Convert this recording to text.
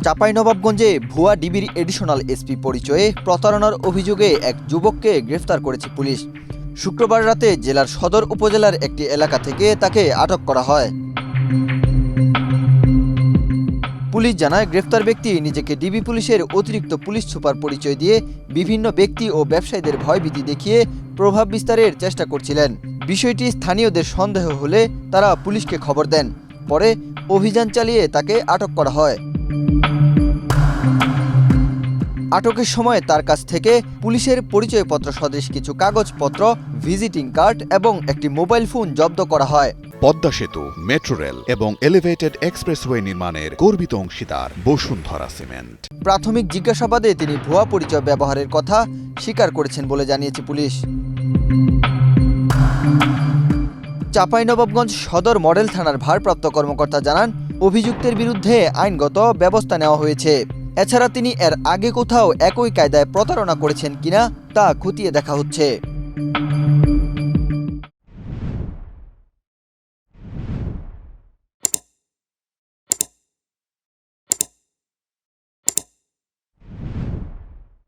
চাঁপাইনবাবগঞ্জে ভুয়া ডিবির additional SP পরিচয়ে প্রতারণার অভিযোগে এক যুবককে গ্রেফতার করেছে পুলিশ। শুক্রবার রাতে জেলার সদর উপজেলার একটি এলাকা থেকে তাকে আটক করা হয়। পুলিশ জানায়, গ্রেফতার ব্যক্তি নিজেকে ডিবি পুলিশের অতিরিক্ত পুলিশ সুপার পরিচয় দিয়ে বিভিন্ন ব্যক্তি ও ব্যবসায়ীদের ভয়ভীতি দেখিয়ে প্রভাব বিস্তারের চেষ্টা করছিলেন। বিষয়টি স্থানীয়দের সন্দেহ হলে তারা পুলিশকে খবর দেন। পরে অভিযান চালিয়ে তাকে আটক করা হয়। আটকের সময় তার কাছ থেকে পুলিশের পরিচয়পত্র সদৃশ কিছু কাগজপত্র, ভিজিটিং কার্ড এবং একটি মোবাইল ফোন জব্দ করা হয়। পদ্মা সেতু, মেট্রো রেল এবং এলিভেটেড এক্সপ্রেসওয়ে নির্মাণের গর্বিত অংশীদার বসুন্ধরা সিমেন্ট। প্রাথমিক জিজ্ঞাসাবাদে তিনি ভুয়া পরিচয় ব্যবহারের কথা স্বীকার করেছেন বলে জানিয়েছে পুলিশ। চাঁপাইনবাবগঞ্জ সদর মডেল থানার ভারপ্রাপ্ত কর্মকর্তা জানান, অভিযুক্তের বিরুদ্ধে আইনগত ব্যবস্থা নেওয়া হয়েছে। এছাড়া তিনি এর আগে কোথাও একই কায়দায় প্রতারণা করেছেন কিনা তা খতিয়ে দেখা হচ্ছে।